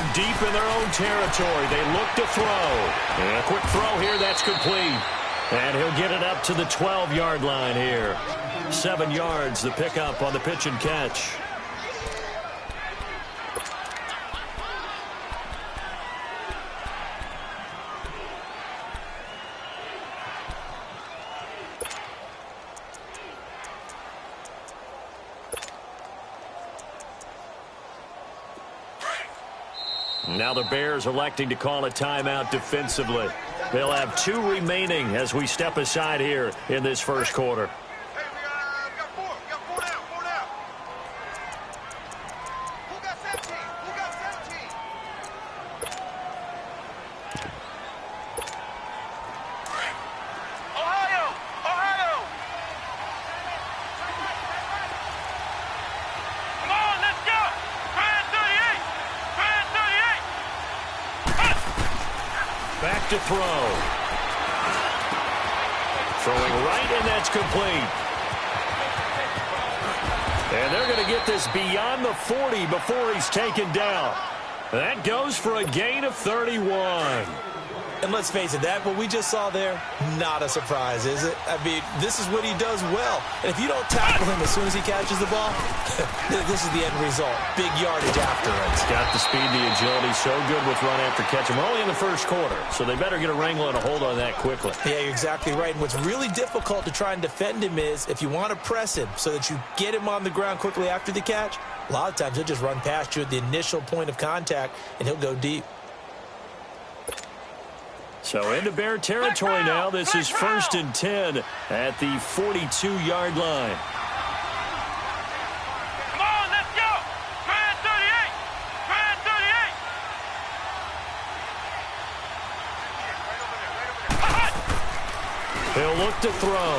from deep in their own territory. They look to throw. And a quick throw here, that's complete. And he'll get it up to the 12-yard line here. 7 yards, the pickup on the pitch and catch. Now the Bears electing to call a timeout defensively. They'll have 2 remaining as we step aside here in this first quarter. Hey, we got 4. We got 4 down. 4 down. Who got 17? Who got 17? Ohio! Ohio! Come on, let's go! Grand 38! Grand 38! Back to throw. Throwing right, and that's complete. And they're going to get this beyond the 40 before he's taken down. That goes for a gain of 31. And let's face it, that what we just saw there, not a surprise, is it? I mean, this is what he does well. And if you don't tackle him as soon as he catches the ball, this is the end result. Big yardage after it. He's got the speed, the agility, so good with run after catch. And we're only in the first quarter, so they better get a wrangle and a hold on that quickly. Yeah, you're exactly right. And what's really difficult to try and defend him is if you want to press him so that you get him on the ground quickly after the catch, a lot of times he'll just run past you at the initial point of contact, and he'll go deep. So into Bear territory now. This is 1st and 10 at the 42-yard line. Come on, let's go! Grand 38! Grand 38! He'll look to throw.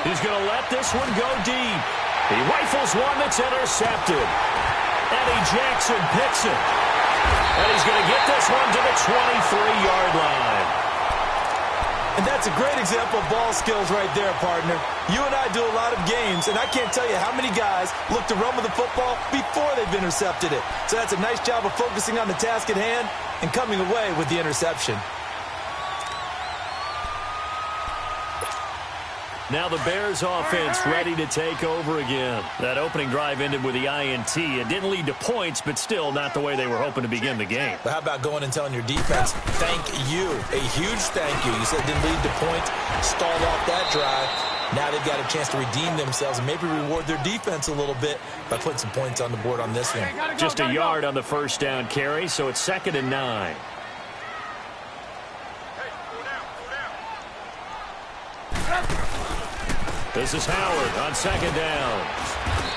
He's going to let this one go deep. He rifles one that's intercepted. Eddie Jackson picks it. And he's going to get this one to the 23-yard line. And that's a great example of ball skills right there, partner. You and I do a lot of games, and I can't tell you how many guys look to run with the football before they've intercepted it. So that's a nice job of focusing on the task at hand and coming away with the interception. Now the Bears offense ready to take over again. That opening drive ended with the INT. It didn't lead to points, but still not the way they were hoping to begin the game. But how about going and telling your defense, thank you, a huge thank you. You said it didn't lead to points, stalled off that drive. Now they've got a chance to redeem themselves and maybe reward their defense a little bit by putting some points on the board on this one. Just a yard on the first down carry, so it's 2nd and 9. This is Howard on 2nd down.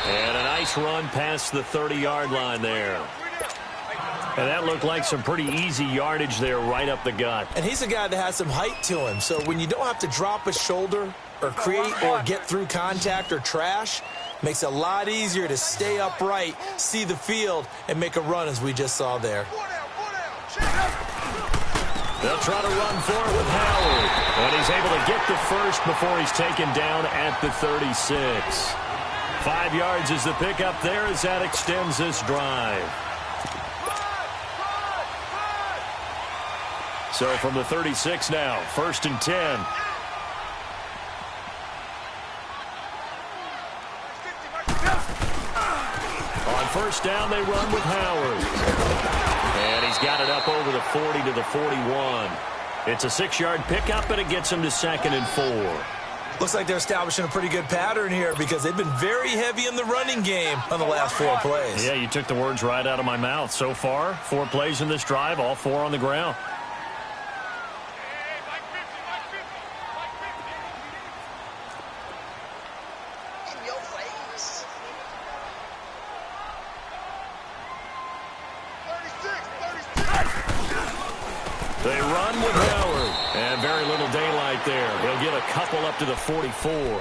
And a nice run past the 30-yard line there. And that looked like some pretty easy yardage there right up the gut. And he's a guy that has some height to him. So when you don't have to drop a shoulder or create or get through contact or trash, makes it a lot easier to stay upright, see the field, and make a run as we just saw there. They'll try to run for it with Howard. And he's able to get the first before he's taken down at the 36. 5 yards is the pickup there as that extends this drive. So from the 36 now, 1st and 10. On first down, they run with Howard. And he's got it up over the 40 to the 41. It's a 6-yard pickup, and it gets him to 2nd and 4. Looks like they're establishing a pretty good pattern here because they've been very heavy in the running game on the last 4 plays. Yeah, you took the words right out of my mouth. So far, 4 plays in this drive, all 4 on the ground. They run with Howard, and very little daylight there. He'll get a couple up to the 44.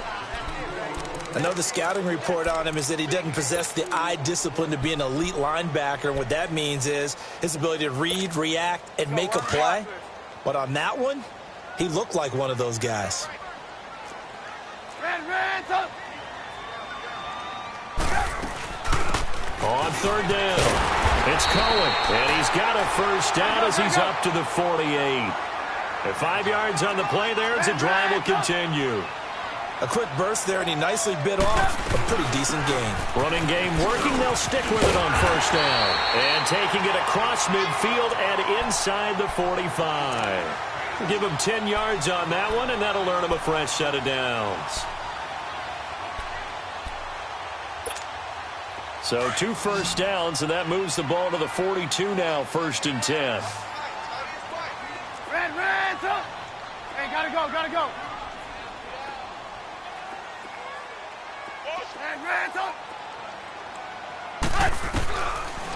I know the scouting report on him is that he doesn't possess the eye discipline to be an elite linebacker, and what that means is his ability to read, react, and make a play. But on that one, he looked like one of those guys. On 3rd down. It's Cohen, and he's got a first down as he's up to the 48. At 5 yards on the play there as the drive will continue. A quick burst there, and he nicely bit off a pretty decent gain. Running game working. They'll stick with it on first down. And taking it across midfield and inside the 45. Give him 10 yards on that one, and that'll earn him a fresh set of downs. So 2 first downs, and that moves the ball to the 42 now, 1st and 10. Red, up. Hey, gotta go. Red, up.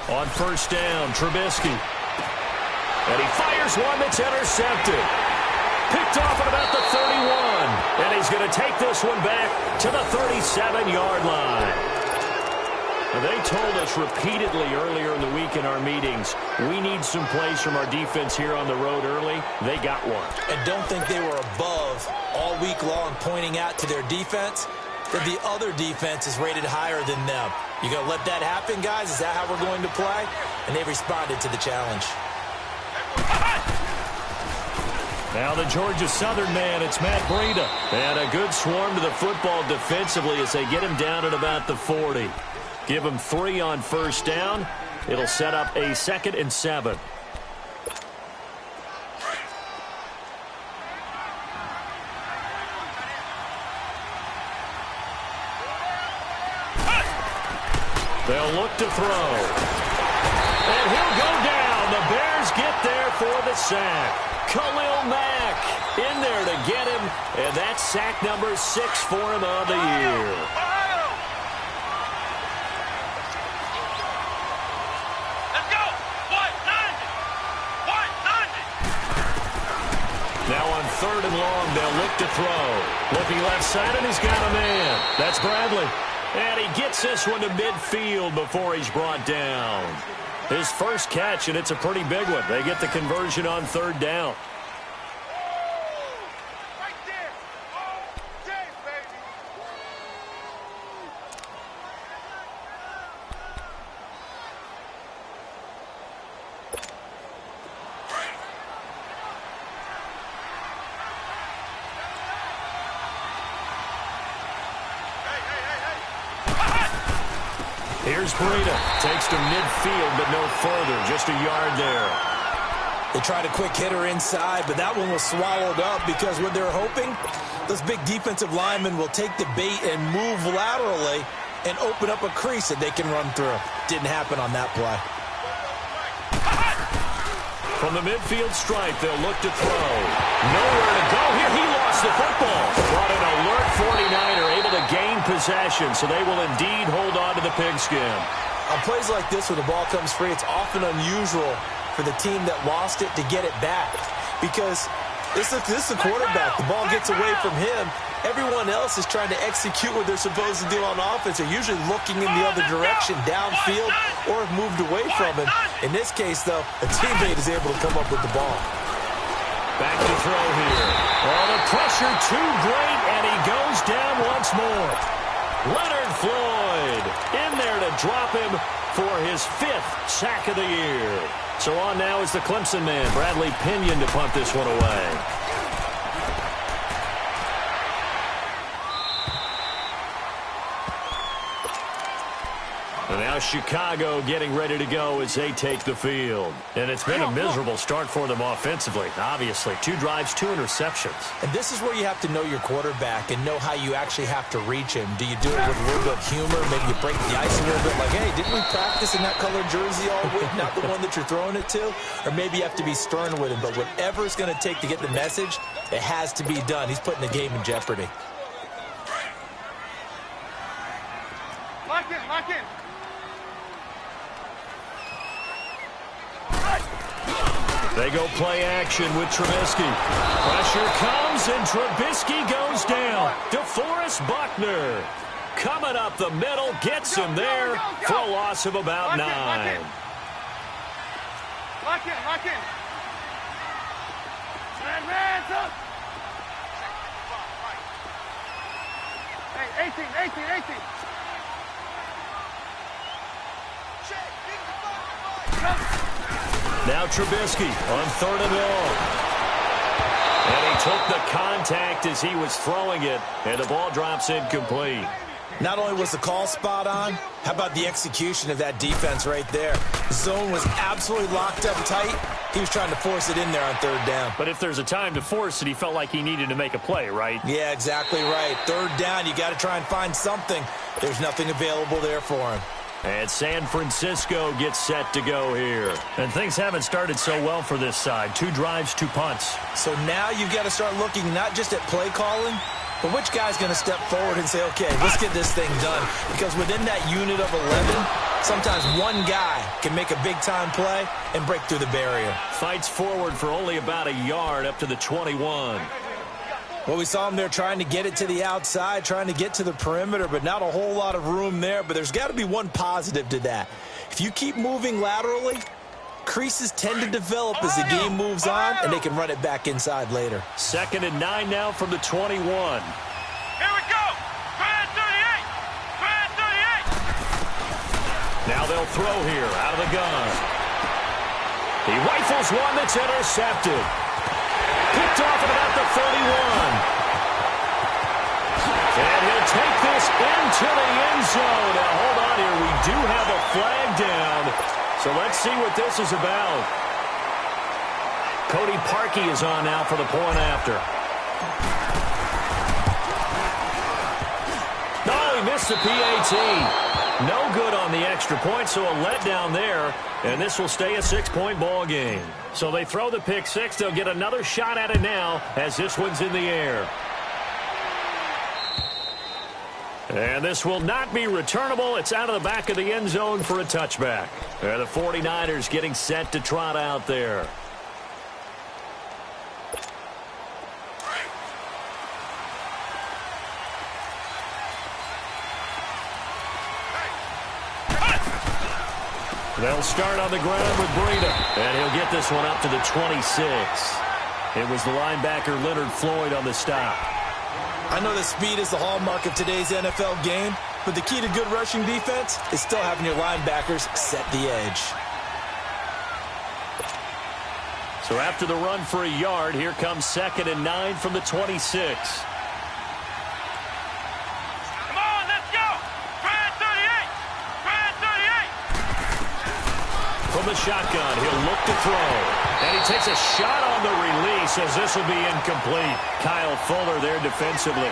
On first down, Trubisky. And he fires one that's intercepted. Picked off at about the 31. And he's going to take this one back to the 37-yard line. Now, they told us repeatedly earlier in the week in our meetings, we need some plays from our defense here on the road early. They got one. And don't think they were above all week long pointing out to their defense that the other defense is rated higher than them. You going to let that happen, guys? Is that how we're going to play? And they responded to the challenge. Now the Georgia Southern man, it's Matt Breida. And a good swarm to the football defensively as they get him down at about the 40. Give him 3 on first down. It'll set up a 2nd and 7. They'll look to throw. And he'll go down. The Bears get there for the sack. Khalil Mack in there to get him. And that's sack number 6 for him of the year. Let's go. 190. Now on 3rd and long, they'll look to throw. Looking left side, and he's got a man. That's Bradley. And he gets this one to midfield before he's brought down. His first catch, and it's a pretty big one. They get the conversion on 3rd down. Right there. Oh, James, baby. Here's Breida. Takes to midfield, but no further. Just a yard there. They tried a quick hitter inside, but that one was swallowed up because what they're hoping, those big defensive linemen will take the bait and move laterally and open up a crease that they can run through. Didn't happen on that play. From the midfield stripe, they'll look to throw. Nowhere to go here. He lost the football. Brought an alert 49er, able to gain possession, so they will indeed hold on to the pigskin. On plays like this where the ball comes free, it's often unusual for the team that lost it to get it back because this is the quarterback. The ball gets away from him. Everyone else is trying to execute what they're supposed to do on offense. They're usually looking in the other direction, downfield, or have moved away from him. In this case, though, a teammate is able to come up with the ball. Back to throw here. Oh, the pressure too great, and he goes down once more. Leonard Floyd in there to drop him for his 5th sack of the year. So on now is the Clemson man, Bradley Pinion, to punt this one away. And now Chicago getting ready to go as they take the field. And it's been a miserable start for them offensively, obviously. 2 drives, 2 interceptions. And this is where you have to know your quarterback and know how you actually have to reach him. Do you do it with a little bit of humor? Maybe you break the ice a little bit like, hey, didn't we practice in that colored jersey all week? Not the one that you're throwing it to? Or maybe you have to be stern with him. But whatever it's going to take to get the message, it has to be done. He's putting the game in jeopardy. Lock in, lock in. They go play action with Trubisky. Pressure comes, and Trubisky goes down. DeForest Buckner coming up the middle, gets him there for a loss of about 9. Lock in, lock in. Hands up. Hey, 18. Now Trubisky on 3rd and long. And he took the contact as he was throwing it, and the ball drops incomplete. Not only was the call spot on, how about the execution of that defense right there? The zone was absolutely locked up tight. He was trying to force it in there on 3rd down. But if there's a time to force it, he felt like he needed to make a play, right? Yeah, exactly right. 3rd down, you got to try and find something. There's nothing available there for him. And San Francisco gets set to go here. And things haven't started so well for this side. 2 drives, 2 punts. So now you've got to start looking not just at play calling, but which guy's going to step forward and say, okay, let's get this thing done. Because within that unit of 11, sometimes one guy can make a big-time play and break through the barrier. Fights forward for only about a yard up to the 21. Well, we saw him there trying to get it to the outside, trying to get to the perimeter, but not a whole lot of room there. But there's got to be one positive to that. If you keep moving laterally, creases tend to develop as the game moves on, and they can run it back inside later. 2nd and 9 now from the 21. Here we go. Try 38. Try 38. Now they'll throw here out of the gun. He rifles one that's intercepted. Picked off at about the 31. And he'll take this into the end zone. Now, hold on here. We do have a flag down. So let's see what this is about. Cody Parkey is on now for the point after. No, he missed the PAT. No good on the extra point, so a letdown there. And this will stay a 6-point ball game. So they throw the pick six. They'll get another shot at it now as this one's in the air. And this will not be returnable. It's out of the back of the end zone for a touchback. And the 49ers getting set to trot out there. They'll start on the ground with Breida. And he'll get this one up to the 26. It was the linebacker Leonard Floyd on the stop. I know that speed is the hallmark of today's NFL game, but the key to good rushing defense is still having your linebackers set the edge. So after the run for a yard, here comes 2nd and 9 from the 26. Come on, let's go. Try 38. Try 38. From the shotgun, he'll look to throw. And he takes a shot on the release as this will be incomplete. Kyle Fuller there defensively.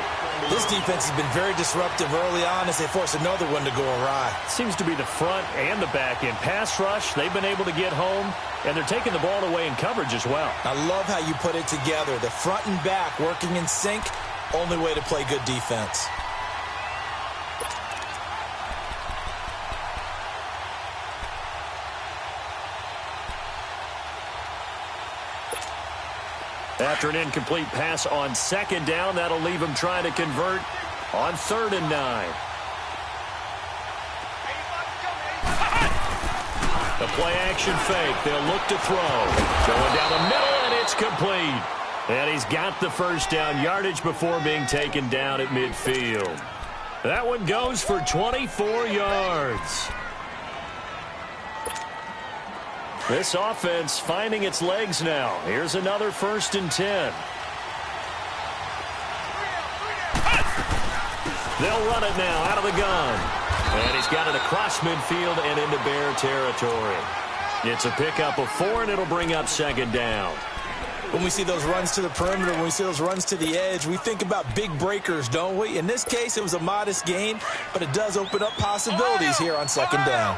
This defense has been very disruptive early on as they force another one to go awry. Seems to be the front and the back end. Pass rush, they've been able to get home, and they're taking the ball away in coverage as well. I love how you put it together. The front and back working in sync, only way to play good defense. After an incomplete pass on 2nd down, that'll leave him trying to convert on 3rd and 9. The play-action fake. They'll look to throw. Going down the middle, and it's complete. And he's got the first down yardage before being taken down at midfield. That one goes for 24 yards. This offense finding its legs now. Here's another 1st and 10. They'll run it now out of the gun. And he's got it across midfield and into Bear territory. It's a pickup of 4, and it'll bring up 2nd down. When we see those runs to the perimeter, when we see those runs to the edge, we think about big breakers, don't we? In this case, it was a modest gain, but it does open up possibilities here on 2nd down.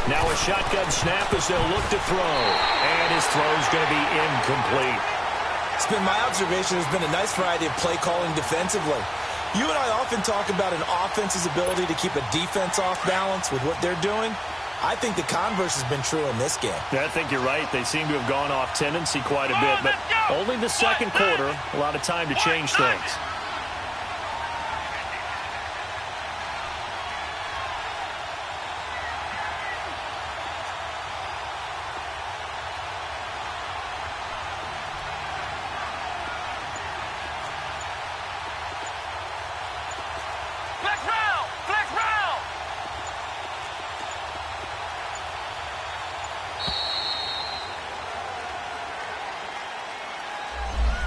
Now a shotgun snap as they'll look to throw. And his throw's going to be incomplete. It's been my observation there's been a nice variety of play calling defensively. You and I often talk about an offense's ability to keep a defense off balance with what they're doing. I think the converse has been true in this game. Yeah, I think you're right. They seem to have gone off tendency quite a bit, but only the 2nd quarter. A lot of time to change things.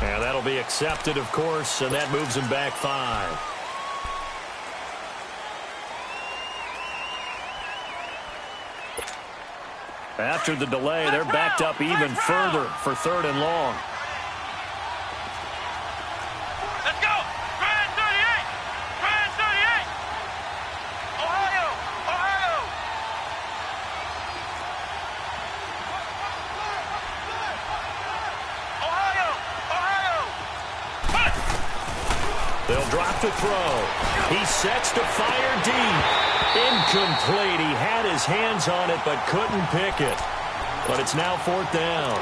And that'll be accepted, of course, and that moves him back 5. After the delay, they're backed up even further for 3rd and long. Let's go! Grand 38! Grand 38! Ohio! Ohio! Ohio! Ohio! They'll drop to throw. He sets to fire deep. Incomplete. He had his hands on it but couldn't pick it. But it's now 4th down.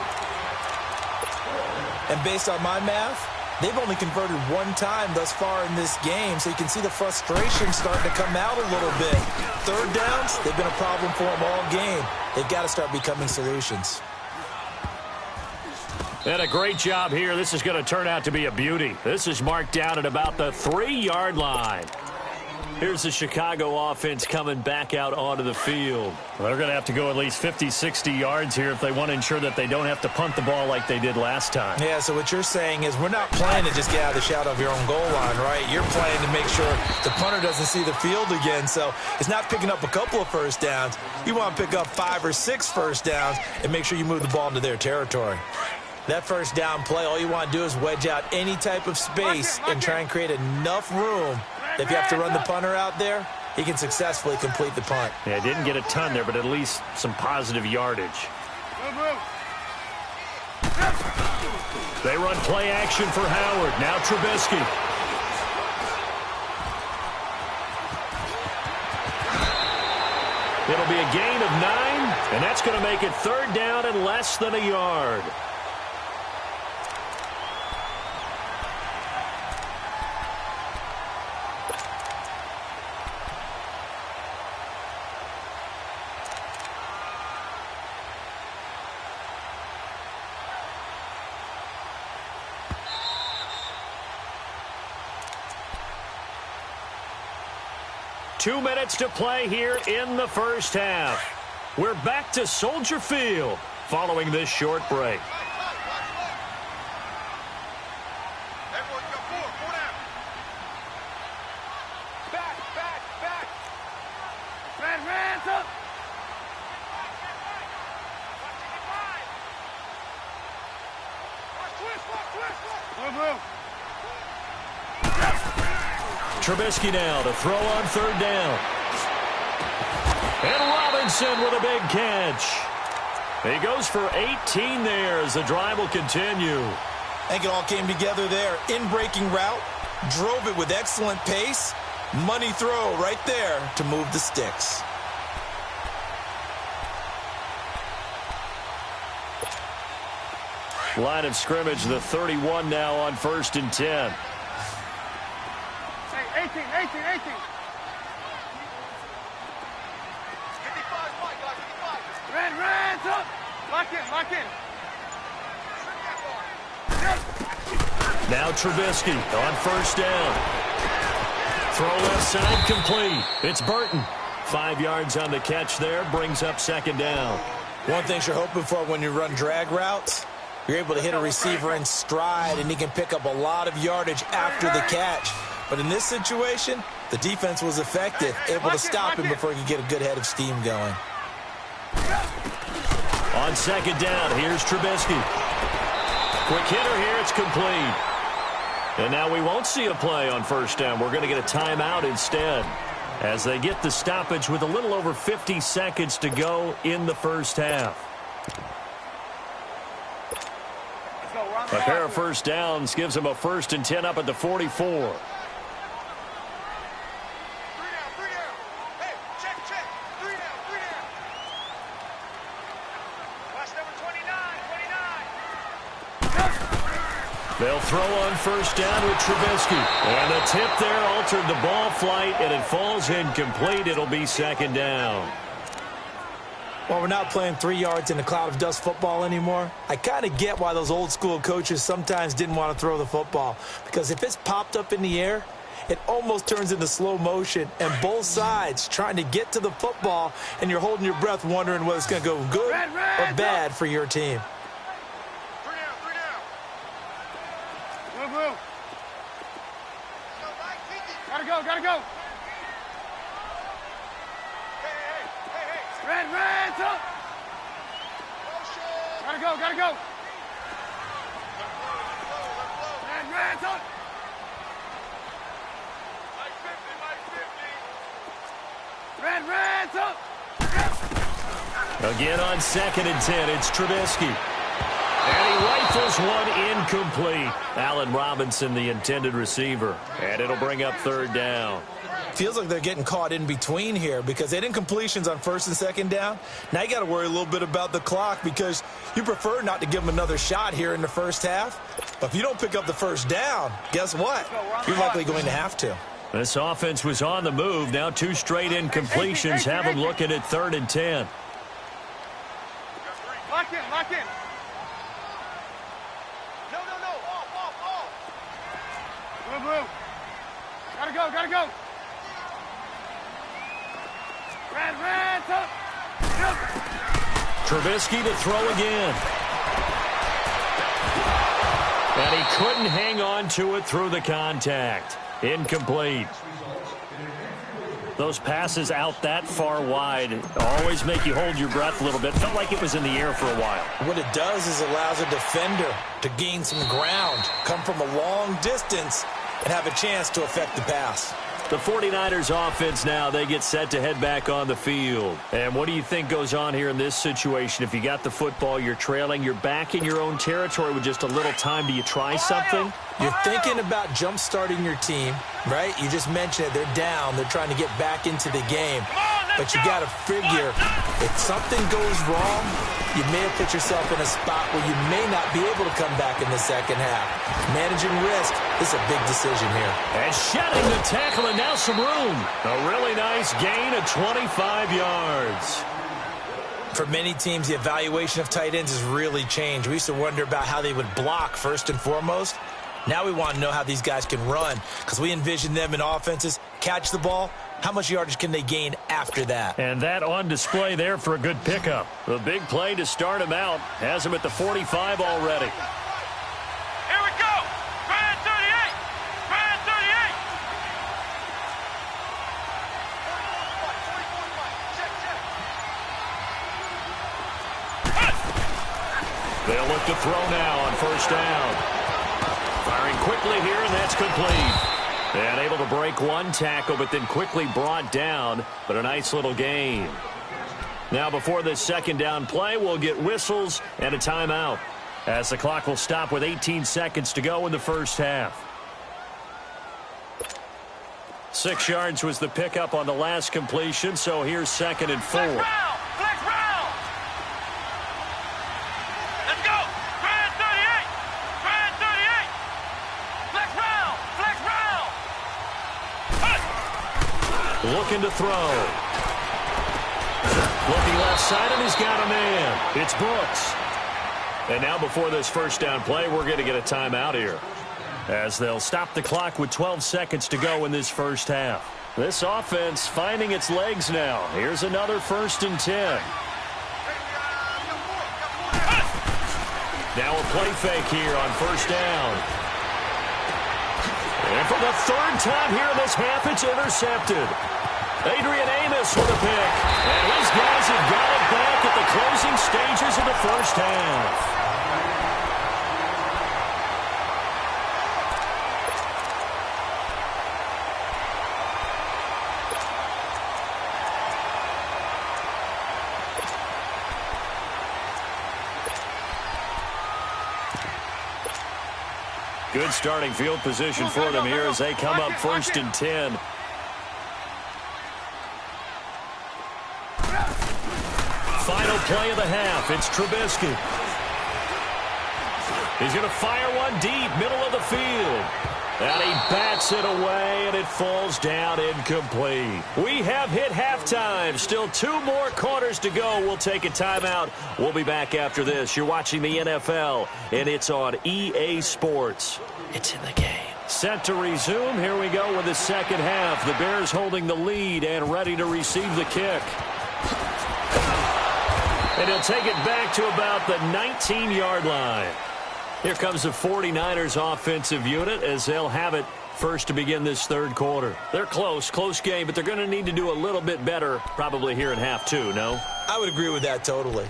And based on my math, they've only converted 1 time thus far in this game, so you can see the frustration starting to come out a little bit. 3rd downs, they've been a problem for them all game. They've got to start becoming solutions. And a great job here. This is going to turn out to be a beauty. This is marked down at about the 3-yard line. Here's the Chicago offense coming back out onto the field. Well, they're going to have to go at least 50, 60 yards here if they want to ensure that they don't have to punt the ball like they did last time. Yeah, so what you're saying is we're not playing to just get out of the shadow of your own goal line, right? You're playing to make sure the punter doesn't see the field again. So it's not picking up a couple of first downs. You want to pick up 5 or 6 first downs and make sure you move the ball into their territory. That first down play, all you want to do is wedge out any type of space and try and create enough room. If you have to run the punter out there, he can successfully complete the punt. Yeah, didn't get a ton there, but at least some positive yardage. They run play action for Howard. Now Trubisky. It'll be a gain of 9, and that's going to make it 3rd down and less than a yard. Two minutes to play here in the first half. We're back to Soldier Field following this short break. Everyone go four down. Back. Hands up. Twist. Trubisky now to throw on 3rd down. And Robinson with a big catch. He goes for 18 there as the drive will continue. I think it all came together there. In-breaking route, drove it with excellent pace. Money throw right there to move the sticks. Line of scrimmage, the 31 now on 1st and 10. 18. 55, Hands up. Lock in. Now Trubisky on 1st down. Throw left side complete. It's Burton. 5 yards on the catch there. Brings up 2nd down. One thing you're hoping for when you run drag routes, you're able to hit a receiver in stride, and he can pick up a lot of yardage after the catch. But in this situation, the defense was effective, able to stop him before he could get a good head of steam going. On 2nd down, here's Trubisky. Quick hitter here, it's complete. And now we won't see a play on 1st down. We're going to get a timeout instead as they get the stoppage with a little over 50 seconds to go in the first half. A pair of first downs gives them a 1st and 10 up at the 44. They'll throw on 1st down with Trubisky. And the tip there altered the ball flight, and it falls incomplete. It'll be 2nd down. Well, we're not playing 3 yards in a cloud of dust football anymore. I kind of get why those old school coaches sometimes didn't want to throw the football. Because if it's popped up in the air, it almost turns into slow motion. And both sides trying to get to the football, and you're holding your breath wondering whether it's going to go good or bad for your team. Blue. Gotta go. Red, up. Gotta go. Red, up. Red, up. Again on 2nd and 10, it's Trubisky. And he rifles one incomplete. Allen Robinson, the intended receiver. And it'll bring up 3rd down. Feels like they're getting caught in between here because they didn't completions on 1st and 2nd down. Now you got to worry a little bit about the clock because you prefer not to give them another shot here in the first half. But if you don't pick up the 1st down, guess what? You're likely going to have to. This offense was on the move. Now 2 straight incompletions have them looking at 3rd and 10. Lock in. No. Off. Blue. Gotta go. Red, up. Trubisky to throw again. And he couldn't hang on to it through the contact. Incomplete. Those passes out that far wide always make you hold your breath a little bit. Felt like it was in the air for a while. What it does is it allows a defender to gain some ground, come from a long distance, and have a chance to affect the pass. The 49ers offense now, they get set to head back on the field. And what do you think goes on here in this situation? If you got the football, you're trailing, you're back in your own territory with just a little time. Do you try something? You're thinking about jump-starting your team, right? You just mentioned it. They're down. They're trying to get back into the game. But you got to figure, if something goes wrong, you may have put yourself in a spot where you may not be able to come back in the second half. Managing risk is a big decision here. And shedding the tackle, and now some room. A really nice gain of 25 yards. For many teams, the evaluation of tight ends has really changed. We used to wonder about how they would block first and foremost. Now we want to know how these guys can run because we envision them in offenses, catch the ball. How much yardage can they gain after that? And that on display there for a good pickup. The big play to start him out has him at the 45 already. Here we go. Brand 38. Brand 38. They'll look to throw now on 1st down. Firing quickly here, and that's complete. And able to break one tackle, but then quickly brought down, but a nice little gain. Now before this 2nd down play, we'll get whistles and a timeout, as the clock will stop with 18 seconds to go in the first half. 6 yards was the pickup on the last completion, so here's 2nd and 4. Flex round. Let's go. Brand 38. Brand 38. Flex round. Looking to throw. Looking left side, and he's got a man. It's Brooks. And now before this 1st down play, we're going to get a timeout here, as they'll stop the clock with 12 seconds to go in this first half. This offense finding its legs now. Here's another 1st and 10. Now a play fake here on 1st down. And for the 3rd time here in this half, it's intercepted. Adrian Amos with a pick. And these guys have got it back at the closing stages of the first half. Good starting field position for them here as they come up 1st and 10. Final play of the half. It's Trubisky. He's going to fire one deep, middle of the field. And he bats it away, and it falls down incomplete. We have hit halftime. Still 2 more quarters to go. We'll take a timeout. We'll be back after this. You're watching the NFL, and it's on EA Sports. It's in the game. Set to resume. Here we go with the second half. The Bears holding the lead and ready to receive the kick. And he'll take it back to about the 19-yard line. Here comes the 49ers offensive unit as they'll have it first to begin this third quarter. They're close game, but they're going to need to do a little bit better probably here in half two, no? I would agree with that totally.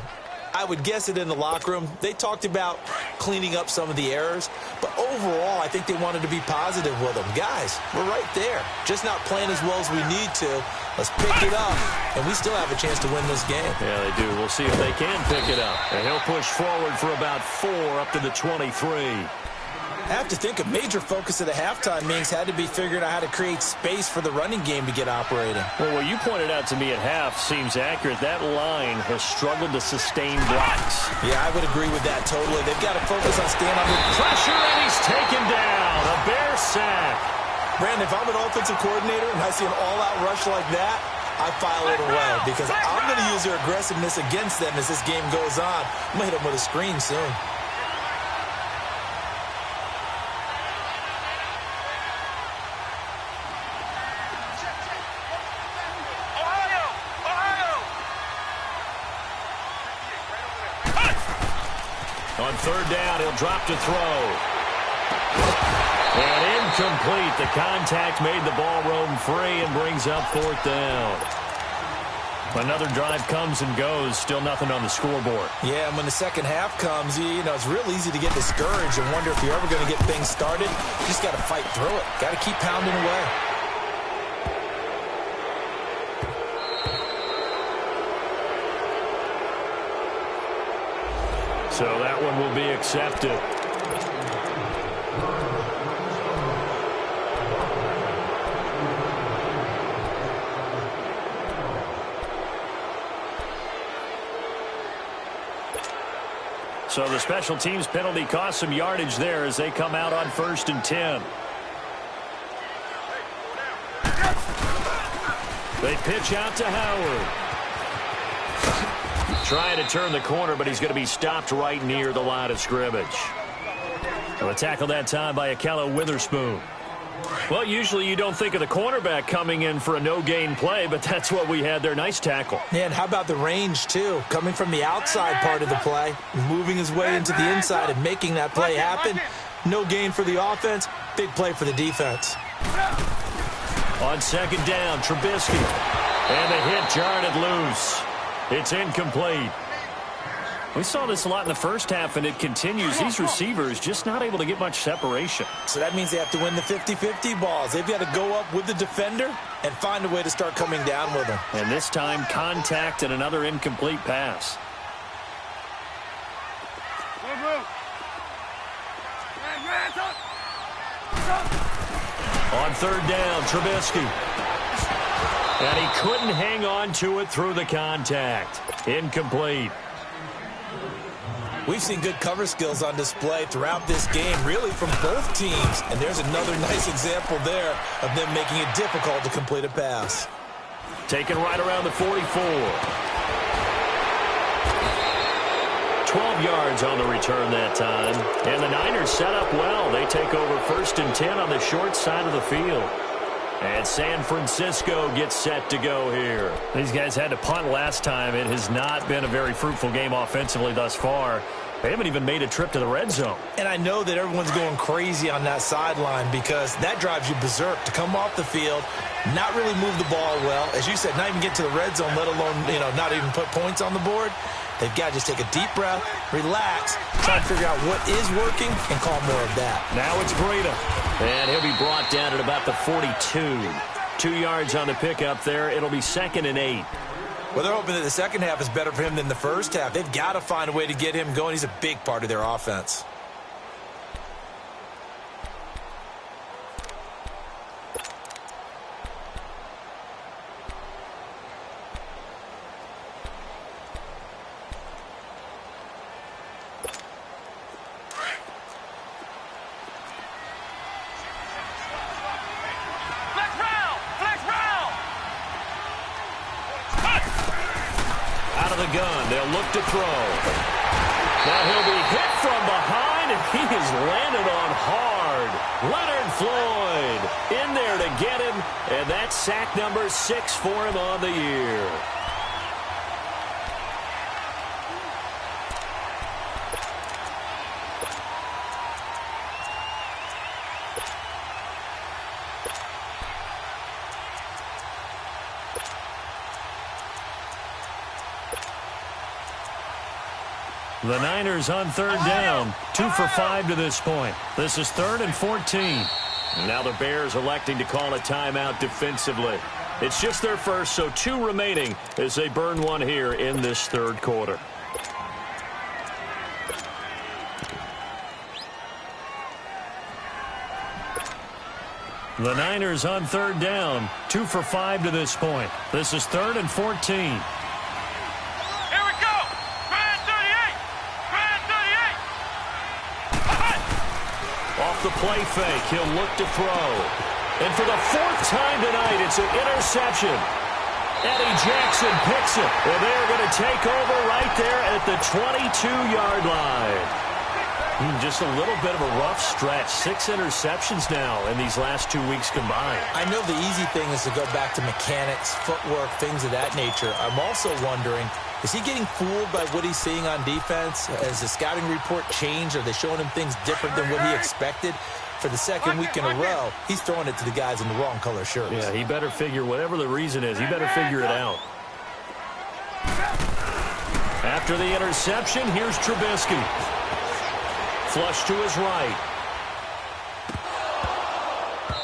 I would guess it in the locker room. They talked about cleaning up some of the errors, but overall, I think they wanted to be positive with them. Guys, we're right there. Just not playing as well as we need to. Let's pick it up, and we still have a chance to win this game. Yeah, they do. We'll see if they can pick it up. And he'll push forward for about 4 up to the 23. I have to think a major focus of the halftime meetings had to be figuring out how to create space for the running game to get operating. Well, what you pointed out to me at half seems accurate. That line has struggled to sustain blocks. Yeah, I would agree with that totally. They've got to focus on staying under pressure, and he's taken down. A Bear sack. Brandon, if I'm an offensive coordinator and I see an all-out rush like that, I file it away because I'm going to use their aggressiveness against them as this game goes on. I'm going to hit them with a screen soon. On third down, he'll drop to throw. And incomplete. The contact made the ball roam free and brings up fourth down. Another drive comes and goes. Still nothing on the scoreboard. Yeah, and when the second half comes, you know, it's real easy to get discouraged and wonder if you're ever going to get things started. You just got to fight through it. Got to keep pounding away. So that one will be accepted. So the special teams penalty cost some yardage there as they come out on 1st and 10. They pitch out to Howard. Trying to turn the corner, but he's going to be stopped right near the line of scrimmage. A tackle that time by Akello Witherspoon. Well, usually you don't think of the cornerback coming in for a no-gain play, but that's what we had there. Nice tackle. Yeah, and how about the range, too? Coming from the outside part of the play, moving his way into the inside and making that play happen. No gain for the offense, big play for the defense. On second down, Trubisky. And the hit jarred it loose. It's incomplete. We saw this a lot in the first half, and it continues. These receivers just not able to get much separation. So that means they have to win the 50-50 balls. They've got to go up with the defender and find a way to start coming down with them. And this time, contact and another incomplete pass. On third down, Trubisky. And he couldn't hang on to it through the contact. Incomplete. We've seen good cover skills on display throughout this game, really from both teams. And there's another nice example there of them making it difficult to complete a pass. Taken right around the 44. 12 yards on the return that time. And the Niners set up well. They take over 1st and 10 on the short side of the field. And San Francisco gets set to go here. These guys had to punt last time. It has not been a very fruitful game offensively thus far. They haven't even made a trip to the red zone. And I know that everyone's going crazy on that sideline because that drives you berserk to come off the field, not really move the ball well. As you said, not even get to the red zone, let alone, not even put points on the board. They've got to just take a deep breath, relax, try to figure out what is working, and call more of that. Now it's Breida. And he'll be brought down at about the 42. 2 yards on the pickup there. It'll be 2nd and 8. Well, they're hoping that the second half is better for him than the first half. They've got to find a way to get him going. He's a big part of their offense. Gun. They'll look to throw. Now he'll be hit from behind, and he has landed on hard. Leonard Floyd in there to get him, and that's sack number 6 for him on the year. The Niners on third down, 2 for 5 to this point. This is 3rd and 14. And now the Bears electing to call a timeout defensively. It's just their first, so 2 remaining as they burn one here in this third quarter. The Niners on third down, 2 for 5 to this point. This is 3rd and 14. The play fake. He'll look to throw. And for the 4th time tonight, it's an interception. Eddie Jackson picks it. And they're going to take over right there at the 22-yard line. Just a little bit of a rough stretch. 6 interceptions now in these last 2 weeks combined. I know the easy thing is to go back to mechanics, footwork, things of that nature. I'm also wondering, is he getting fooled by what he's seeing on defense? Has the scouting report changed? Are they showing him things different than what he expected? For the second week in a row, he's throwing it to the guys in the wrong color shirts. Yeah, he better figure, whatever the reason is, he better figure it out. After the interception, here's Trubisky. Flush to his right.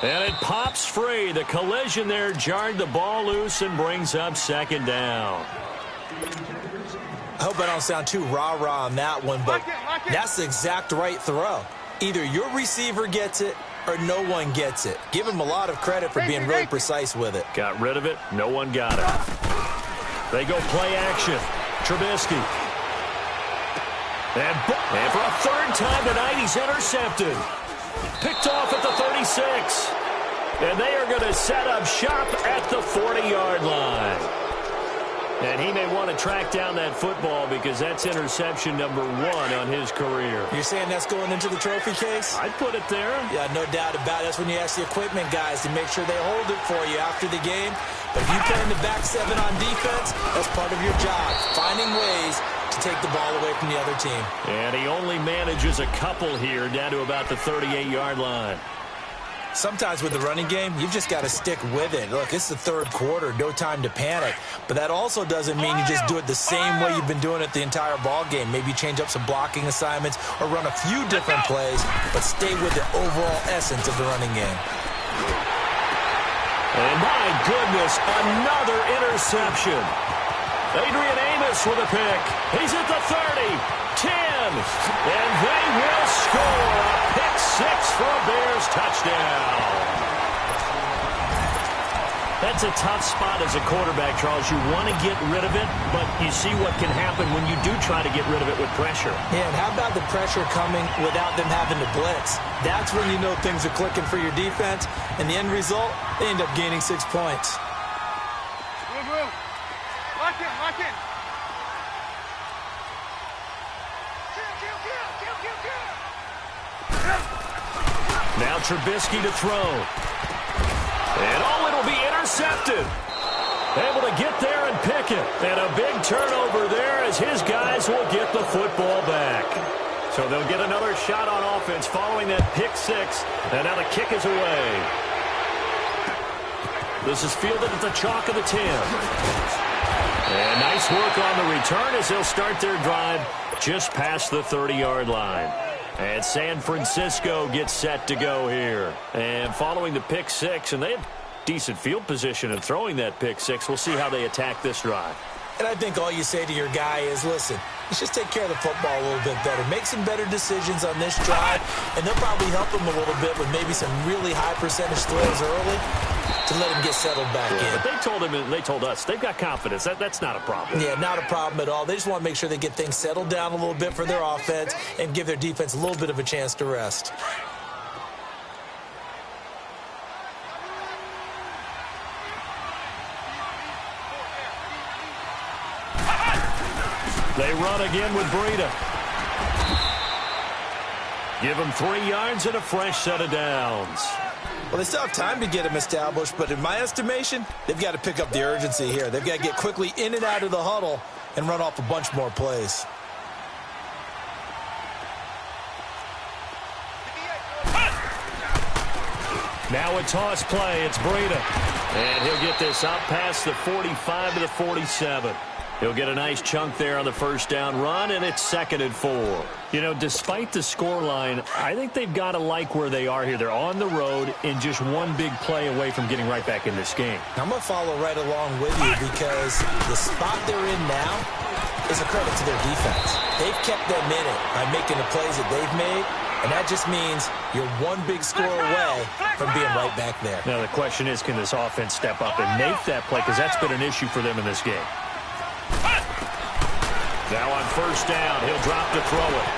And it pops free. The collision there jarred the ball loose and brings up 2nd down. I hope I don't sound too rah-rah on that one, but that's the exact right throw. Either your receiver gets it or no one gets it. Give him a lot of credit for being really precise with it. Got rid of it. No one got it. They go play action. Trubisky. And for a 3rd time tonight, he's intercepted. Picked off at the 36. And they are going to set up shop at the 40-yard line. And he may want to track down that football because that's interception number 1 on his career. You're saying that's going into the trophy case? I'd put it there. Yeah, no doubt about it. That's when you ask the equipment guys to make sure they hold it for you after the game. But if you play in the back 7 on defense, that's part of your job, finding ways to take the ball away from the other team. And he only manages a couple here down to about the 38-yard line. Sometimes with the running game, you've just got to stick with it. Look, it's the 3rd quarter, no time to panic. But that also doesn't mean you just do it the same way you've been doing it the entire ball game. Maybe change up some blocking assignments or run a few different plays, but stay with the overall essence of the running game. And my goodness, another interception. Adrian Amos with a pick. He's at the 30, 10, and they will score a pick 6 for a Bears touchdown. That's a tough spot as a quarterback, Charles. You want to get rid of it, but you see what can happen when you do try to get rid of it with pressure. Yeah, and how about the pressure coming without them having to blitz? That's when you know things are clicking for your defense, and the end result, they end up gaining 6 points. Lock in. Now Trubisky to throw. And it'll be intercepted. Able to get there and pick it. And a big turnover there as his guys will get the football back. So they'll get another shot on offense following that pick 6. And now the kick is away. This is fielded at the chalk of the 10. And nice work on the return as they'll start their drive just past the 30-yard line. And San Francisco gets set to go here. And following the pick 6, and they have decent field position in throwing that pick 6. We'll see how they attack this drive. And I think all you say to your guy is, listen, let's just take care of the football a little bit better. Make some better decisions on this drive, and they'll probably help him a little bit with maybe some really high percentage throws early to let him get settled back in. But they told us they've got confidence. That's not a problem. Yeah, not a problem at all. They just want to make sure they get things settled down a little bit for their offense and give their defense a little bit of a chance to rest. They run again with Breida. Give them 3 yards and a fresh set of downs. Well, they still have time to get him established, but in my estimation, they've got to pick up the urgency here. They've got to get quickly in and out of the huddle and run off a bunch more plays. Now a toss play. It's Breida. And he'll get this out past the 45 to the 47. He'll get a nice chunk there on the first down run, and it's 2nd and 4. You know, despite the scoreline, I think they've got to like where they are here. They're on the road and just one big play away from getting right back in this game. I'm going to follow right along with you because the spot they're in now is a credit to their defense. They've kept them in it by making the plays that they've made, and that just means you're one big score away from being right back there. Now, the question is, can this offense step up and make that play? Because that's been an issue for them in this game. Now on first down, he'll drop to throw it.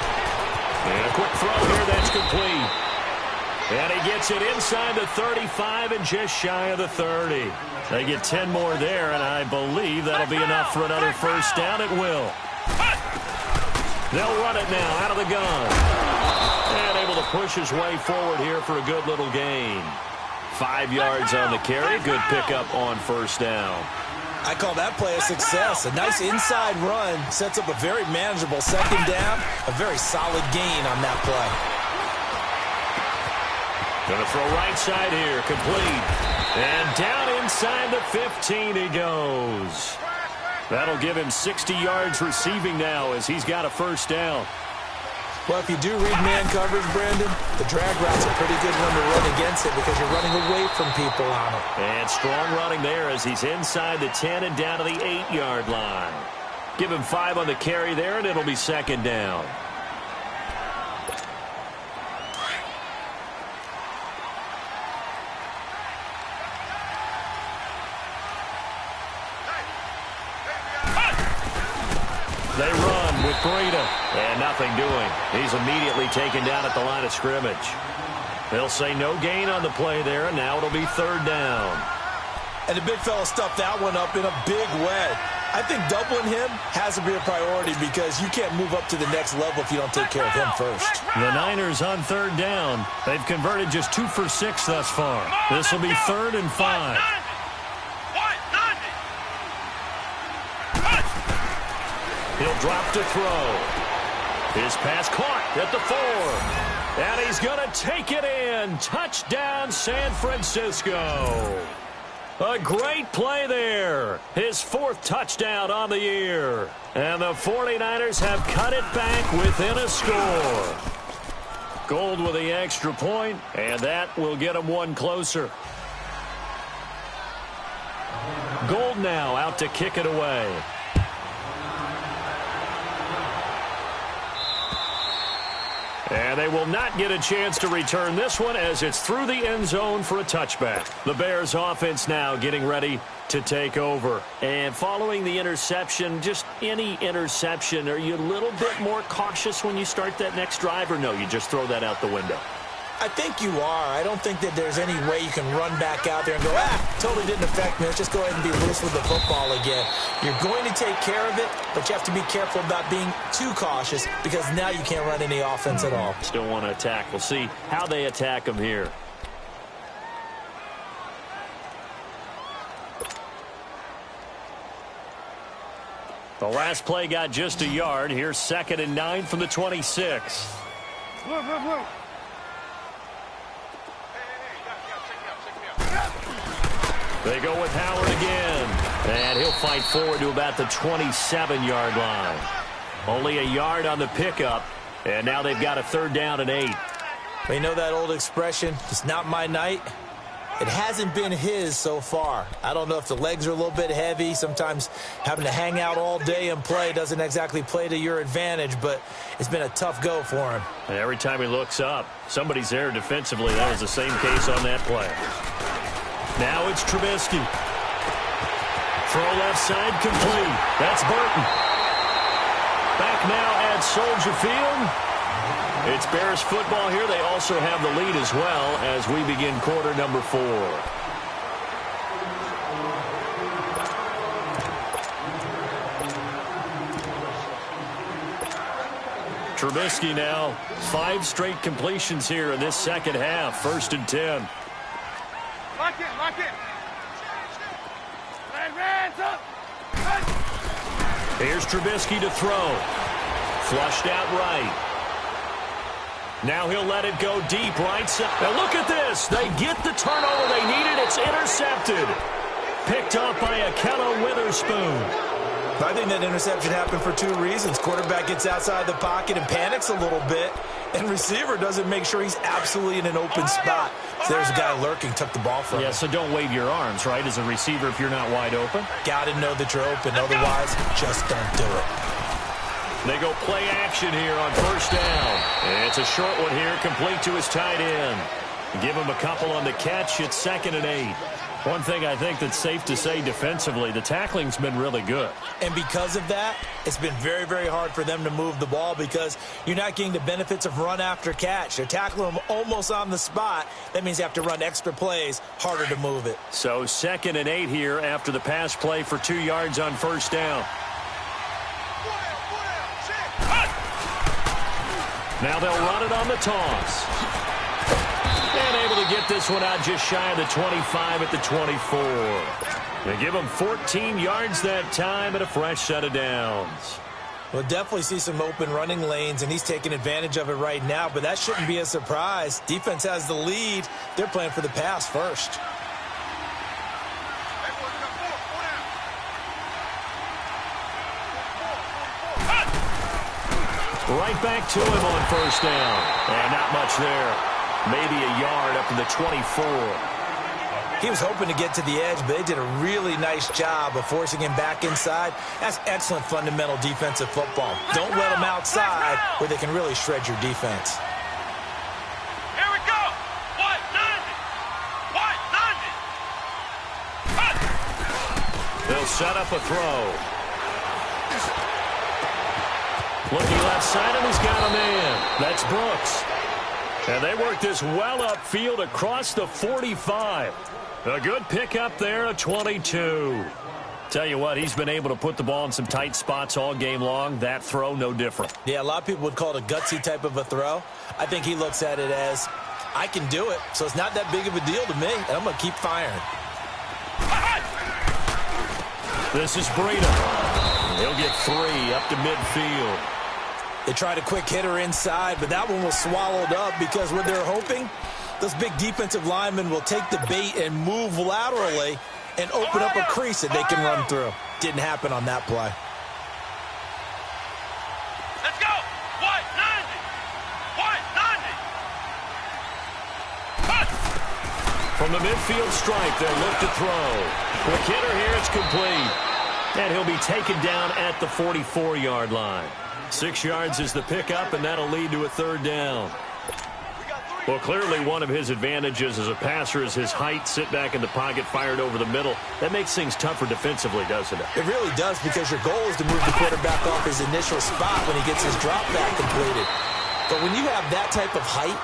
And a quick throw here, that's complete. And he gets it inside the 35 and just shy of the 30. They get 10 more there, and I believe that'll be enough for another first down. It will. They'll run it now out of the gun. And able to push his way forward here for a good little gain. 5 yards on the carry. Good pickup on first down. I call that play a success. A nice inside run sets up a very manageable second down. A very solid gain on that play. Going to throw right side here. Complete. And down inside the 15 he goes. That'll give him 60 yards receiving now as he's got a first down. Well, if you do read man coverage, Brandon, the drag route's a pretty good one to run against it because you're running away from people on it. And strong running there as he's inside the 10 and down to the 8-yard line. Give him 5 on the carry there, and it'll be second down. They run with Breida, and nothing doing. He's immediately taken down at the line of scrimmage. They'll say no gain on the play there, and now it'll be third down. And the big fella stuffed that one up in a big way. I think doubling him has to be a priority because you can't move up to the next level if you don't take care of him first. The Niners on third down. They've converted just 2 for 6 thus far. This will be 3rd and 5. He'll drop to throw. His pass caught at the 4. And he's going to take it in. Touchdown, San Francisco. A great play there. His 4th touchdown on the year. And the 49ers have cut it back within a score. Gold with the extra point, and that will get him one closer. Gold now out to kick it away. And they will not get a chance to return this one as it's through the end zone for a touchback. The Bears offense now getting ready to take over. And following the interception, just any interception, are you a little bit more cautious when you start that next drive, or no, you just throw that out the window? I think you are. I don't think that there's any way you can run back out there and go, totally didn't affect me. Let's just go ahead and be loose with the football again. You're going to take care of it, but you have to be careful about being too cautious because now you can't run any offense at all. Still want to attack. We'll see how they attack him here. The last play got just a yard. Here's 2nd and 9 from the 26. They go with Howard again. And he'll fight forward to about the 27-yard line. Only a yard on the pickup. And now they've got a 3rd down and 8. Well, you know that old expression, it's not my night? It hasn't been his so far. I don't know if the legs are a little bit heavy. Sometimes having to hang out all day and play doesn't exactly play to your advantage, but it's been a tough go for him. And every time he looks up, somebody's there defensively. That was the same case on that play. Now it's Trubisky. Throw left side complete. That's Burton. Back now at Soldier Field. It's Bears football here. They also have the lead as well as we begin quarter number 4. Trubisky now 5 straight completions here in this second half. 1st and 10. Lock it, lock it. Hands up. Here's Trubisky to throw. Flushed out right. Now he'll let it go deep right side. Now look at this. They get the turnover they needed. It's intercepted. Picked up by Akello Witherspoon. I think that interception happened for two reasons. Quarterback gets outside the pocket and panics a little bit, and receiver doesn't make sure he's absolutely in an open spot. So there's a guy lurking, took the ball from him. Yeah, so don't wave your arms, right, as a receiver if you're not wide open. Got to know that you're open. Otherwise, just don't do it. They go play action here on first down. It's a short one here, complete to his tight end. Give him a couple on the catch. It's 2nd and 8. One thing I think that's safe to say defensively, the tackling's been really good. And because of that, it's been very, very hard for them to move the ball because you're not getting the benefits of run after catch. They're tackling them almost on the spot. That means you have to run extra plays, harder to move it. So 2nd and 8 here after the pass play for 2 yards on first down. Now they'll run it on the toss. And able to get this one out just shy of the 25 at the 24. They give him 14 yards that time and a fresh set of downs. We'll definitely see some open running lanes, and he's taking advantage of it right now, but that shouldn't be a surprise. Defense has the lead. They're playing for the pass first. Right back to him on first down. And not much there. Maybe a yard up to the 24. He was hoping to get to the edge, but they did a really nice job of forcing him back inside. That's excellent fundamental defensive football. Don't let him outside where they can really shred your defense. Here we go. White 90. They'll set up a throw. Looking left side, and he's got a man. That's Brooks. And they work this well upfield across the 45. A good pickup there, a 22. Tell you what, he's been able to put the ball in some tight spots all game long. That throw, no different. Yeah, a lot of people would call it a gutsy type of a throw. I think he looks at it as, I can do it, so it's not that big of a deal to me, and I'm going to keep firing. This is Breida. He'll get 3 up to midfield. They tried a quick hitter inside, but that one was swallowed up because what they're hoping, those big defensive linemen will take the bait and move laterally and open up a crease that they can run through. Didn't happen on that play. Let's go. White 90. From the midfield stripe, they'll look to throw. Quick hitter here, it's complete. And he'll be taken down at the 44-yard line. 6 yards is the pickup, and that'll lead to a 3rd down. Well, clearly one of his advantages as a passer is his height. Sit back in the pocket, fired over the middle. That makes things tougher defensively, doesn't it? It really does, because your goal is to move the quarterback off his initial spot when he gets his drop back completed. But when you have that type of height,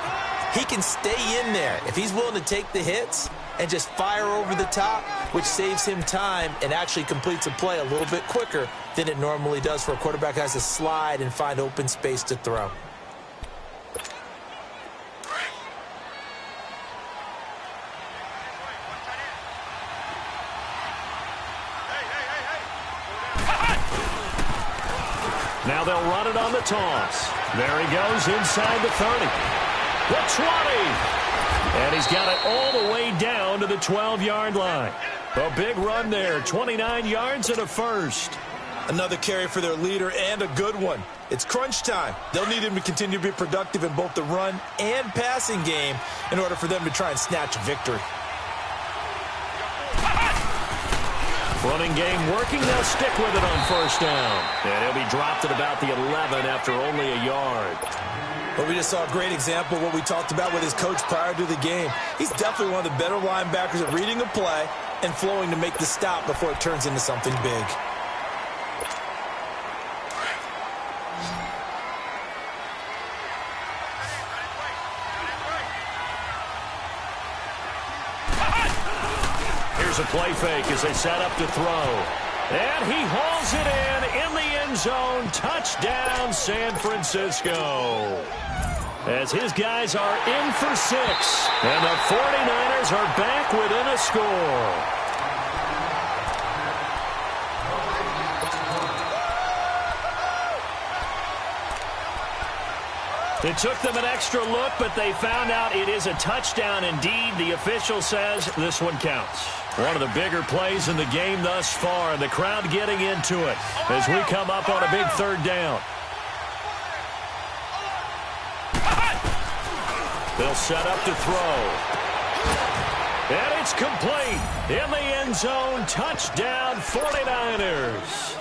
he can stay in there. If he's willing to take the hits and just fire over the top, which saves him time and actually completes a play a little bit quicker than it normally does for a quarterback who has to slide and find open space to throw. Now they'll run it on the toss. There he goes inside the 30. The 20. And he's got it all the way down to the 12-yard line. A big run there, 29 yards and a first. Another carry for their leader, and a good one. It's crunch time. They'll need him to continue to be productive in both the run and passing game in order for them to try and snatch a victory. Running game working. They'll stick with it on first down. And he'll be dropped at about the 11 after only a yard. But we just saw a great example of what we talked about with his coach prior to the game. He's definitely one of the better linebackers at reading a play and flowing to make the stop before it turns into something big. Here's a play fake as they set up to throw. And he hauls it in the end zone. Touchdown, San Francisco. As his guys are in for 6. And the 49ers are back within a score. It took them an extra look, but they found out it is a touchdown indeed. The official says this one counts. One of the bigger plays in the game thus far, and the crowd getting into it as we come up on a big third down. They'll set up to throw. And it's complete. In the end zone, touchdown 49ers.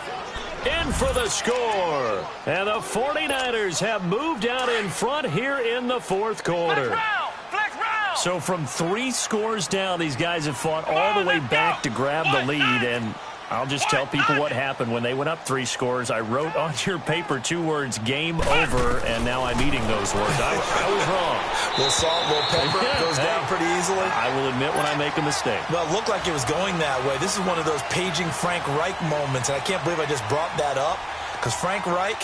In for the score. And the 49ers have moved out in front here in the fourth quarter. So from 3 scores down, these guys have fought all the way back to grab the lead. And I'll just tell people what happened when they went up 3 scores. I wrote on your paper 2 words, game over, and now I'm eating those words. I was wrong. A little salt, a little pepper, goes down pretty easily. I will admit when I make a mistake. Well, it looked like it was going that way. This is one of those paging Frank Reich moments, and I can't believe I just brought that up, because Frank Reich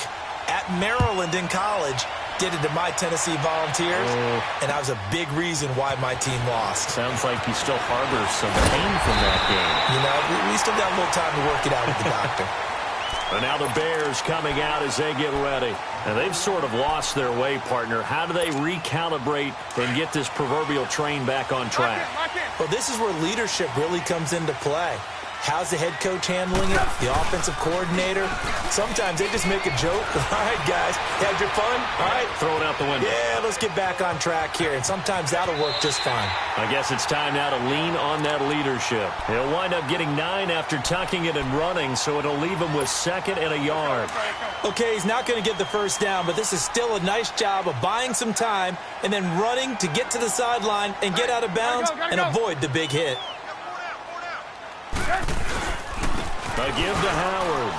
at Maryland in college did it to my Tennessee Volunteers, and that was a big reason why my team lost. Sounds like he still harbors some pain from that game. You know, we still got a little time to work it out with the doctor. And now the Bears coming out as they get ready. And they've sort of lost their way, partner. How do they recalibrate and get this proverbial train back on track? Well, this is where leadership really comes into play. How's the head coach handling it? The offensive coordinator? Sometimes they just make a joke. All right, guys, had your fun? All right. Throw it out the window. Yeah, let's get back on track here. And sometimes that'll work just fine. I guess it's time now to lean on that leadership. He'll wind up getting 9 after tucking it and running, so it'll leave him with 2nd and a yard. Okay, he's not going to get the first down, but this is still a nice job of buying some time and then running to get to the sideline and get out of bounds and avoid the big hit. A give to Howard.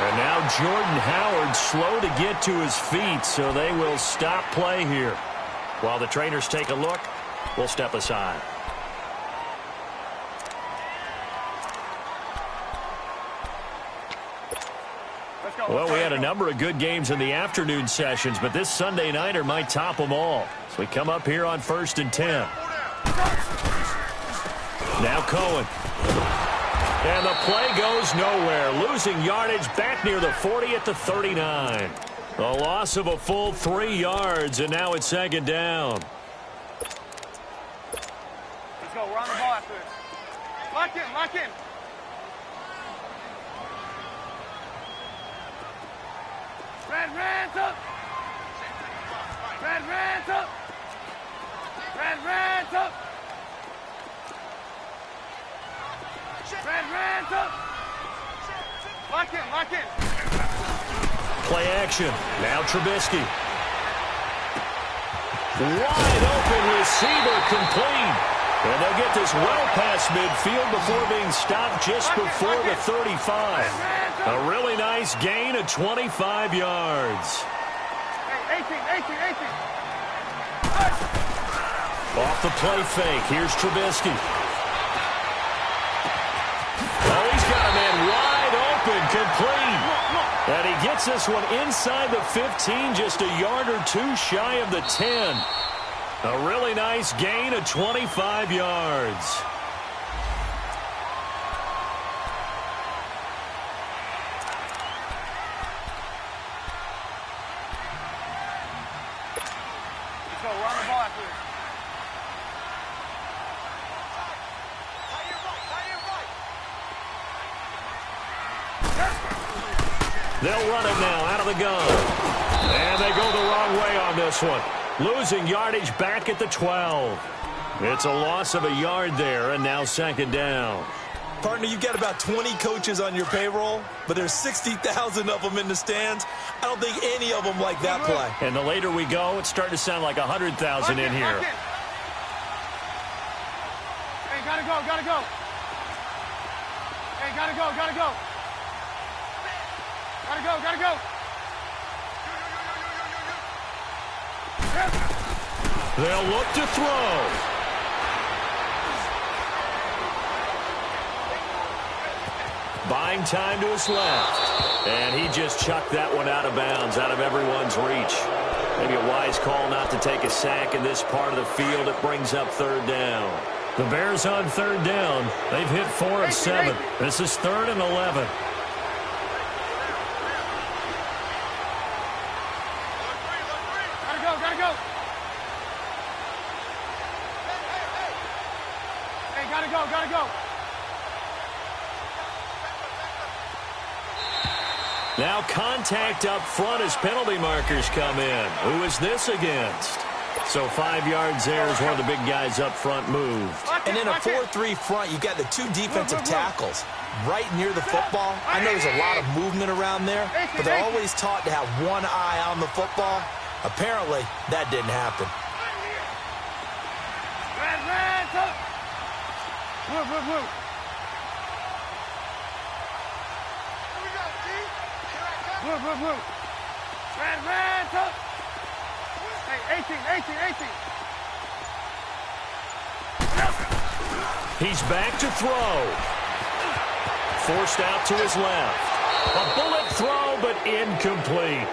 And now Jordan Howard slow to get to his feet, so they will stop play here. While the trainers take a look, we'll step aside. Well, we had a number of good games in the afternoon sessions, but this Sunday nighter might top them all. So we come up here on 1st and 10. Now Cohen. And the play goes nowhere. Losing yardage back near the 40 at the 39. A loss of a full 3 yards, and now it's 2nd down. Let's go. We're on the ball after this. Lock in, lock in. Red Reds up. Red Reds up. Red Reds up. Red Reds up. Lock in, lock in. Play action. Now Trubisky. Wide open receiver complete. And they'll get this well past midfield before being stopped just before the 35. A really nice gain of 25 yards. Hey, 18. Off the play fake. Here's Trubisky. Oh, he's got a man wide open, complete. And he gets this one inside the 15, just a yard or 2 shy of the 10. A really nice gain of 25 yards. Let's go. We're on the ball after this. They'll run it now out of the gun. And they go the wrong way on this one. Losing yardage back at the 12. It's a loss of a yard there, and now 2nd down. Partner, you've got about 20 coaches on your payroll, but there's 60,000 of them in the stands. I don't think any of them like that play. And the later we go, it's starting to sound like 100,000 in here. Hey, gotta go. Hey, gotta go. Gotta go. They'll look to throw. Buying time to his left. And he just chucked that one out of bounds, out of everyone's reach. Maybe a wise call not to take a sack in this part of the field. It brings up 3rd down. The Bears on 3rd down. They've hit 4 of 7. This is 3rd and 11. Gotta go. gotta go. Now contact up front as penalty markers come in. Who is this against? So 5 yards there as one of the big guys up front moved. And in a 4-3 front, you've got the two defensive tackles right near the football. I know there's a lot of movement around there, but they're always taught to have one eye on the football. Apparently, that didn't happen. Move. Move. Red, tuck. Hey, 18. He's back to throw. Forced out to his left. A bullet throw, but incomplete.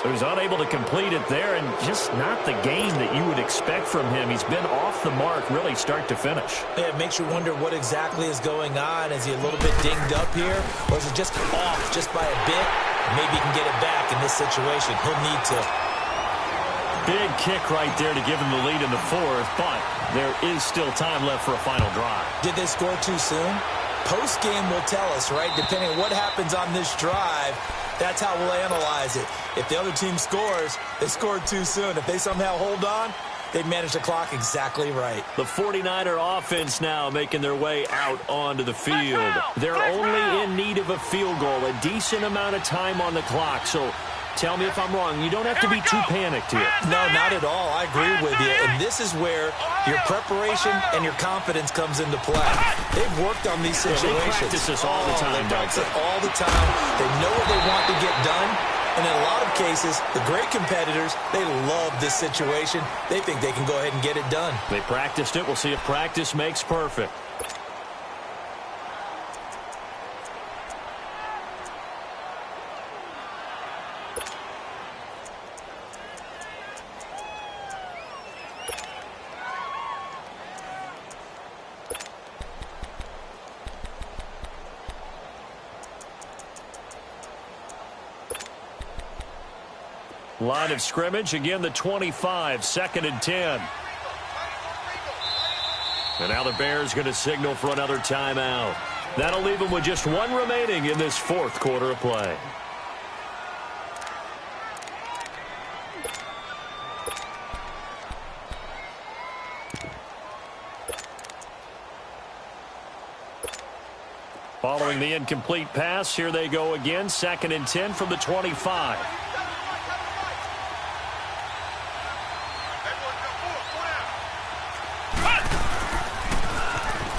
So he's unable to complete it there, and just not the game that you would expect from him. He's been off the mark, really, start to finish. Yeah, it makes you wonder what exactly is going on. Is he a little bit dinged up here, or is it just off just by a bit? Maybe he can get it back in this situation. He'll need to. Big kick right there to give him the lead in the fourth, but there is still time left for a final drive. Did they score too soon? Post-game will tell us, right? Depending on what happens on this drive, that's how we'll analyze it. If the other team scores, they scored too soon. If they somehow hold on, they've managed the clock exactly right. The 49er offense now making their way out onto the field. They're only in need of a field goal, a decent amount of time on the clock. So tell me if I'm wrong. You don't have to be too panicked here. No, not at all. I agree with you. And this is where your preparation and your confidence comes into play. They've worked on these situations. They practice this all the time, They practice it all the time. They know what they want to get done. And in a lot of cases, the great competitors, they love this situation. They think they can go ahead and get it done. They practiced it. We'll see if practice makes perfect. Line of scrimmage, again the 25, 2nd and 10. And now the Bears going to signal for another timeout. That'll leave them with just one remaining in this fourth quarter of play. Following the incomplete pass, here they go again, 2nd and 10 from the 25.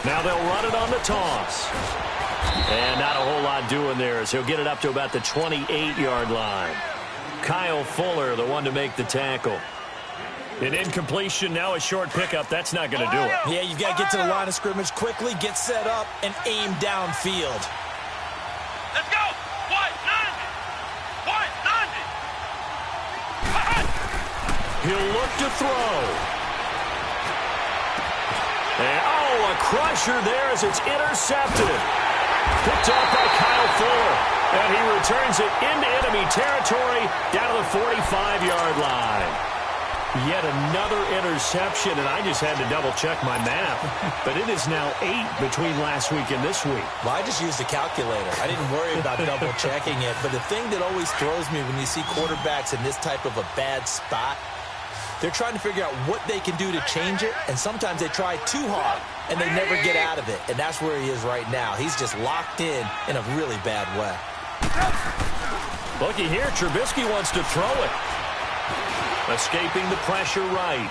Now they'll run it on the toss. And not a whole lot doing there as he'll get it up to about the 28-yard line. Kyle Fuller, the one to make the tackle. An incompletion, now a short pickup. That's not going to do it. Yeah, you've got to get to the line of scrimmage quickly, get set up, and aim downfield. Let's go. White 90. He'll look to throw. And, a crusher there as it's intercepted. Picked up by Kyle Fuller. And he returns it into enemy territory down to the 45-yard line. Yet another interception, and I just had to double-check my math. But it is now 8 between last week and this week. Well, I just used a calculator. I didn't worry about double-checking it. But the thing that always throws me when you see quarterbacks in this type of a bad spot, they're trying to figure out what they can do to change it, and sometimes they try too hard, and they never get out of it. And that's where he is right now. He's just locked in a really bad way. Looky here, Trubisky wants to throw it. Escaping the pressure right.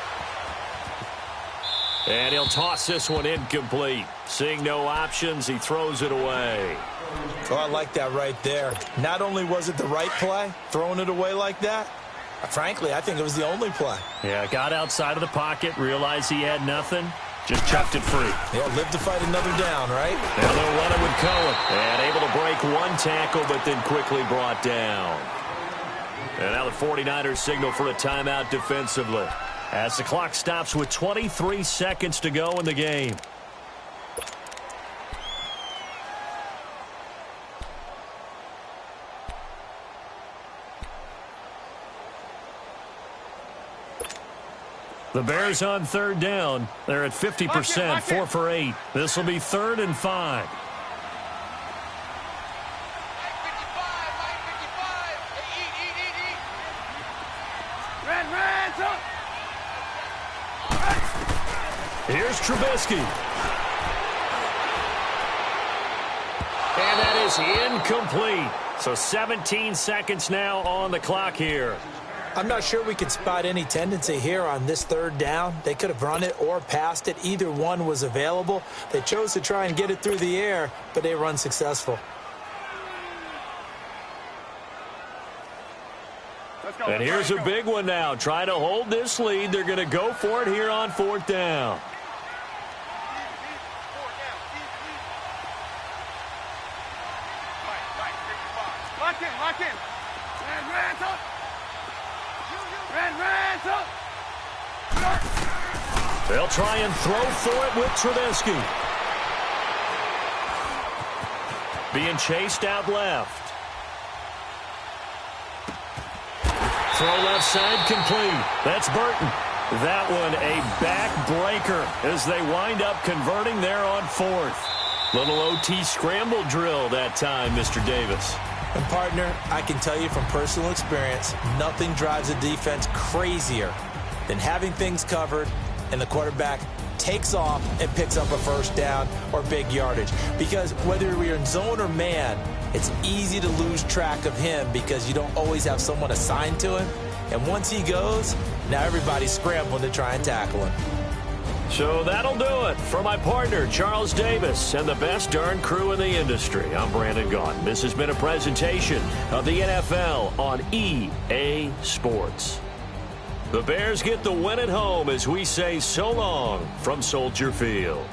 And he'll toss this one incomplete. Seeing no options, he throws it away. Oh, I like that right there. Not only was it the right play, throwing it away like that, frankly, I think it was the only play. Yeah, got outside of the pocket, realized he had nothing, just chucked it free. Yeah, live to fight another down, right? Now they'll run it with Cohen. And able to break one tackle, but then quickly brought down. And now the 49ers signal for a timeout defensively, as the clock stops with 23 seconds to go in the game. The Bears on third down. They're at 50%, 4 for 8. This will be 3rd and 5. Here's Trubisky. And that is incomplete. So 17 seconds now on the clock here. I'm not sure we can spot any tendency here on this 3rd down. They could have run it or passed it. Either one was available. They chose to try and get it through the air, but they run successful. And here's a big one now. Trying to hold this lead. They're going to go for it here on 4th down. Lock in. They'll try and throw for it with Trubisky. Being chased out left. Throw left side complete. That's Burton. That one a backbreaker as they wind up converting there on 4th. Little OT scramble drill that time, Mr. Davis. And, partner, I can tell you from personal experience, nothing drives a defense crazier than having things covered and the quarterback takes off and picks up a 1st down or big yardage. Because whether we're in zone or man, it's easy to lose track of him because you don't always have someone assigned to him. And once he goes, now everybody's scrambling to try and tackle him. So that'll do it for my partner, Charles Davis, and the best darn crew in the industry. I'm Brandon Gaudin. This has been a presentation of the NFL on EA Sports. The Bears get the win at home as we say so long from Soldier Field.